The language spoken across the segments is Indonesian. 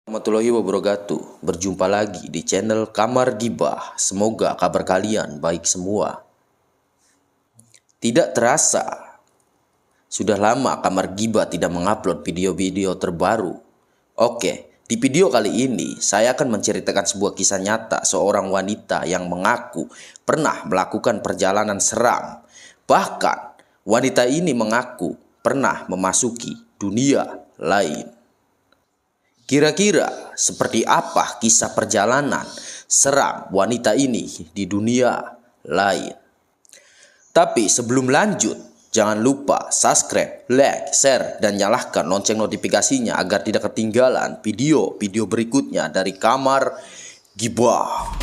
Warahmatullahi wabarakatuh. Berjumpa lagi di channel Kamar Gibah. Semoga kabar kalian baik semua. Tidak terasa, sudah lama Kamar Gibah tidak mengupload video-video terbaru. Oke, di video kali ini saya akan menceritakan sebuah kisah nyata seorang wanita yang mengaku pernah melakukan perjalanan seram. Bahkan wanita ini mengaku pernah memasuki dunia lain. Kira-kira seperti apa kisah perjalanan seram wanita ini di dunia lain? Tapi sebelum lanjut, jangan lupa subscribe, like, share, dan nyalakan lonceng notifikasinya agar tidak ketinggalan video-video berikutnya dari Kamar Gibah.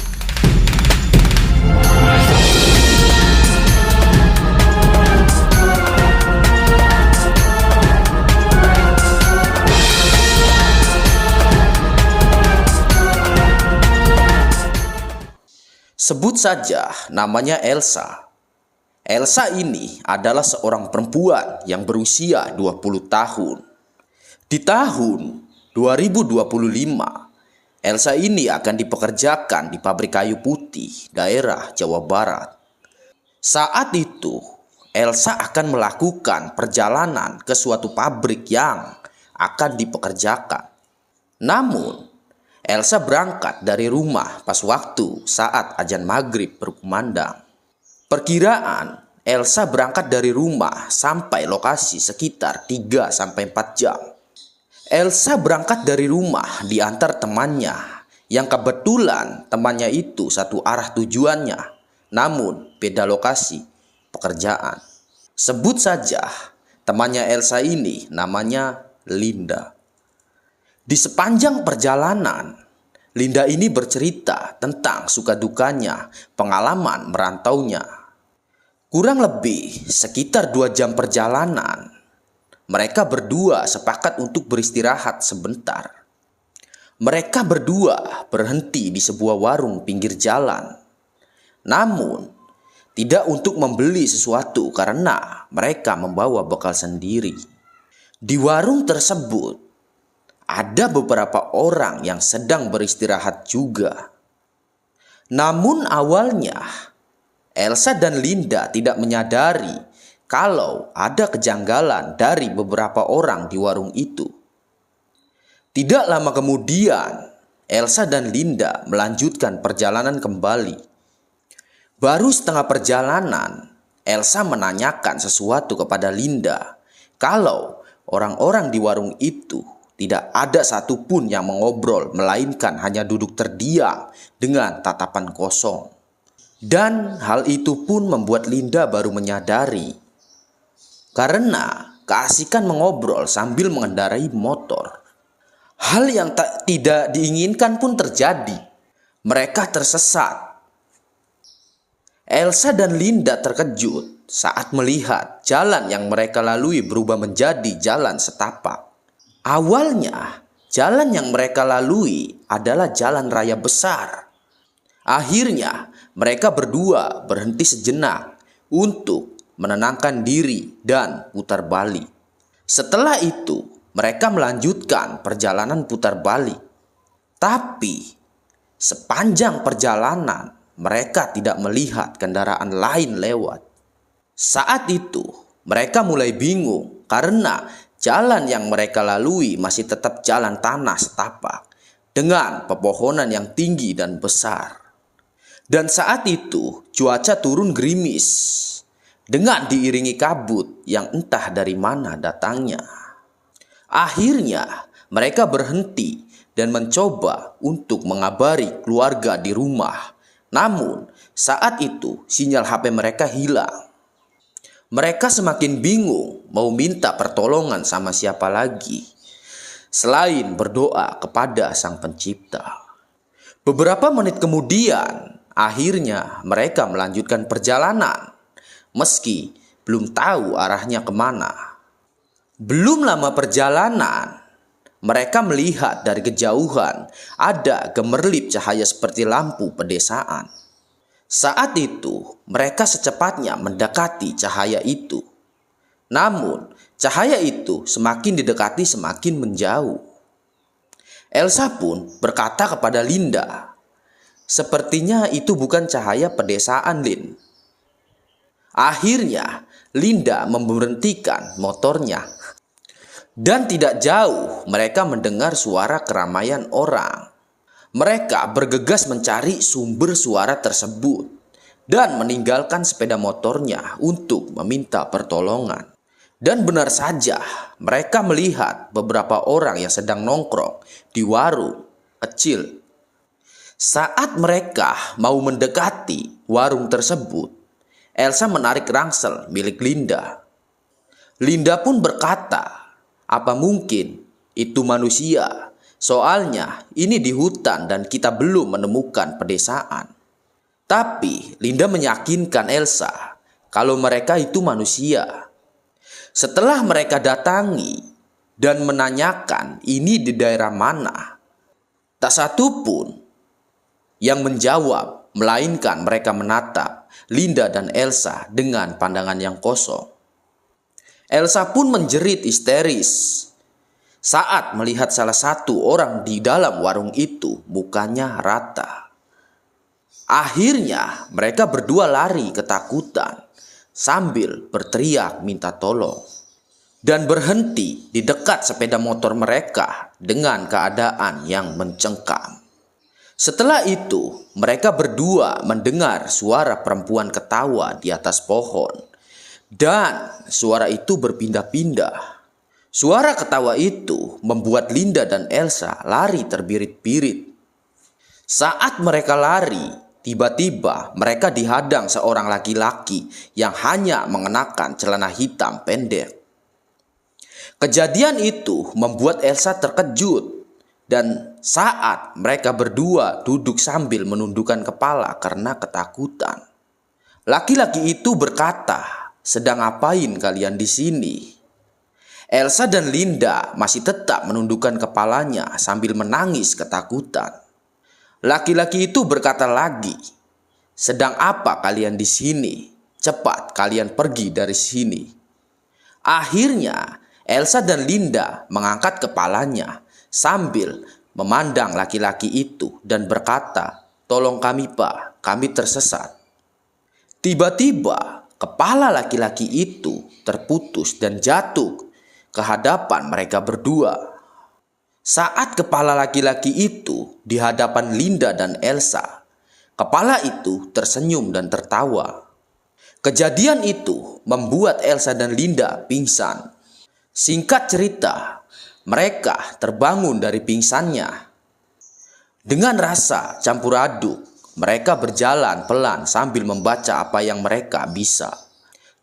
Sebut saja namanya Elsa. Elsa ini adalah seorang perempuan yang berusia 20 tahun. Di tahun 2025, Elsa ini akan dipekerjakan di pabrik kayu putih daerah Jawa Barat. Saat itu, Elsa akan melakukan perjalanan ke suatu pabrik yang akan dipekerjakan. Namun, Elsa berangkat dari rumah pas waktu saat azan maghrib berkumandang. Perkiraan Elsa berangkat dari rumah sampai lokasi sekitar 3-4 jam. Elsa berangkat dari rumah diantar temannya yang kebetulan temannya itu satu arah tujuannya, namun beda lokasi pekerjaan. Sebut saja temannya Elsa ini namanya Linda. Di sepanjang perjalanan, Linda ini bercerita tentang suka dukanya, pengalaman merantaunya. Kurang lebih sekitar 2 jam perjalanan, mereka berdua sepakat untuk beristirahat sebentar. Mereka berdua berhenti di sebuah warung pinggir jalan. Namun, tidak untuk membeli sesuatu karena mereka membawa bekal sendiri. Di warung tersebut, ada beberapa orang yang sedang beristirahat juga. Namun awalnya, Elsa dan Linda tidak menyadari kalau ada kejanggalan dari beberapa orang di warung itu. Tidak lama kemudian, Elsa dan Linda melanjutkan perjalanan kembali. Baru setengah perjalanan, Elsa menanyakan sesuatu kepada Linda kalau orang-orang di warung itu tidak ada satupun yang mengobrol, melainkan hanya duduk terdiam dengan tatapan kosong. Dan hal itu pun membuat Linda baru menyadari, karena keasikan mengobrol sambil mengendarai motor. Hal yang tidak diinginkan pun terjadi. Mereka tersesat. Elsa dan Linda terkejut saat melihat jalan yang mereka lalui berubah menjadi jalan setapak. Awalnya, jalan yang mereka lalui adalah jalan raya besar. Akhirnya, mereka berdua berhenti sejenak untuk menenangkan diri dan putar balik. Setelah itu, mereka melanjutkan perjalanan putar balik. Tapi, sepanjang perjalanan, mereka tidak melihat kendaraan lain lewat. Saat itu, mereka mulai bingung karena jalan yang mereka lalui masih tetap jalan tanah setapak dengan pepohonan yang tinggi dan besar. Dan saat itu cuaca turun gerimis dengan diiringi kabut yang entah dari mana datangnya. Akhirnya mereka berhenti dan mencoba untuk mengabari keluarga di rumah. Namun saat itu sinyal HP mereka hilang. Mereka semakin bingung mau minta pertolongan sama siapa lagi selain berdoa kepada Sang Pencipta. Beberapa menit kemudian, akhirnya mereka melanjutkan perjalanan meski belum tahu arahnya kemana. Belum lama perjalanan, mereka melihat dari kejauhan ada gemerlip cahaya seperti lampu pedesaan. Saat itu, mereka secepatnya mendekati cahaya itu. Namun, cahaya itu semakin didekati semakin menjauh. Elsa pun berkata kepada Linda, "Sepertinya itu bukan cahaya pedesaan, Lin." Akhirnya Linda memberhentikan motornya. Dan tidak jauh mereka mendengar suara keramaian orang. Mereka bergegas mencari sumber suara tersebut dan meninggalkan sepeda motornya untuk meminta pertolongan. Dan benar saja, mereka melihat beberapa orang yang sedang nongkrong di warung kecil. Saat mereka mau mendekati warung tersebut, Elsa menarik ransel milik Linda. Linda pun berkata, "Apa mungkin itu manusia? Soalnya ini di hutan dan kita belum menemukan pedesaan." Tapi Linda meyakinkan Elsa kalau mereka itu manusia. Setelah mereka datangi dan menanyakan ini di daerah mana, tak satu pun yang menjawab, melainkan mereka menatap Linda dan Elsa dengan pandangan yang kosong. Elsa pun menjerit histeris saat melihat salah satu orang di dalam warung itu mukanya rata. Akhirnya mereka berdua lari ketakutan sambil berteriak minta tolong dan berhenti di dekat sepeda motor mereka dengan keadaan yang mencengkam. Setelah itu mereka berdua mendengar suara perempuan ketawa di atas pohon, dan suara itu berpindah-pindah. Suara ketawa itu membuat Linda dan Elsa lari terbirit-birit. Saat mereka lari, tiba-tiba mereka dihadang seorang laki-laki yang hanya mengenakan celana hitam pendek. Kejadian itu membuat Elsa terkejut, dan saat mereka berdua duduk sambil menundukkan kepala karena ketakutan, laki-laki itu berkata, "Sedang ngapain kalian di sini?" Elsa dan Linda masih tetap menundukkan kepalanya sambil menangis ketakutan. Laki-laki itu berkata lagi, "Sedang apa kalian di sini? Cepat kalian pergi dari sini." Akhirnya Elsa dan Linda mengangkat kepalanya sambil memandang laki-laki itu dan berkata, "Tolong kami, Pak, kami tersesat." Tiba-tiba kepala laki-laki itu terputus dan jatuh ke hadapan mereka berdua. Saat kepala laki-laki itu di hadapan Linda dan Elsa, kepala itu tersenyum dan tertawa. Kejadian itu membuat Elsa dan Linda pingsan. Singkat cerita, mereka terbangun dari pingsannya. Dengan rasa campur aduk, mereka berjalan pelan sambil membaca apa yang mereka bisa.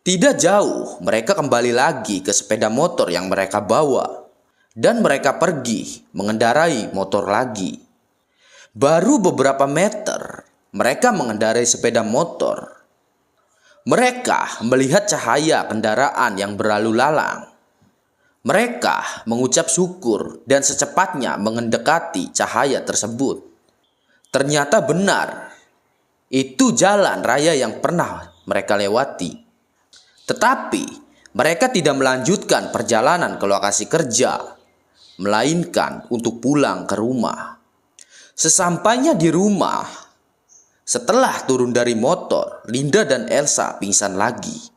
Tidak jauh, mereka kembali lagi ke sepeda motor yang mereka bawa. Dan mereka pergi mengendarai motor lagi. Baru beberapa meter, mereka mengendarai sepeda motor. Mereka melihat cahaya kendaraan yang berlalu lalang. Mereka mengucap syukur dan secepatnya mendekati cahaya tersebut. Ternyata benar, itu jalan raya yang pernah mereka lewati. Tetapi mereka tidak melanjutkan perjalanan ke lokasi kerja, melainkan untuk pulang ke rumah. Sesampainya di rumah, setelah turun dari motor, Linda dan Elsa pingsan lagi.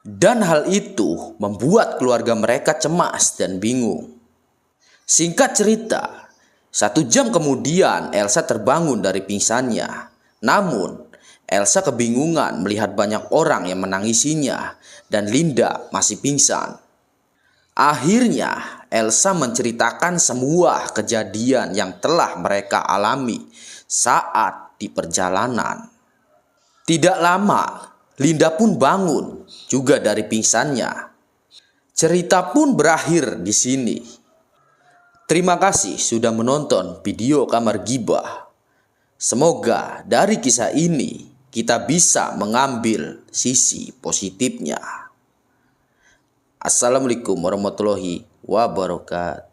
Dan hal itu membuat keluarga mereka cemas dan bingung. Singkat cerita, 1 jam kemudian Elsa terbangun dari pingsannya. Namun Elsa kebingungan melihat banyak orang yang menangisinya dan Linda masih pingsan. Akhirnya Elsa menceritakan semua kejadian yang telah mereka alami saat di perjalanan. Tidak lama, Linda pun bangun juga dari pingsannya. Cerita pun berakhir di sini. Terima kasih sudah menonton video Kamar Gibah. Semoga dari kisah ini kita bisa mengambil sisi positifnya. Assalamualaikum warahmatullahi wabarakatuh.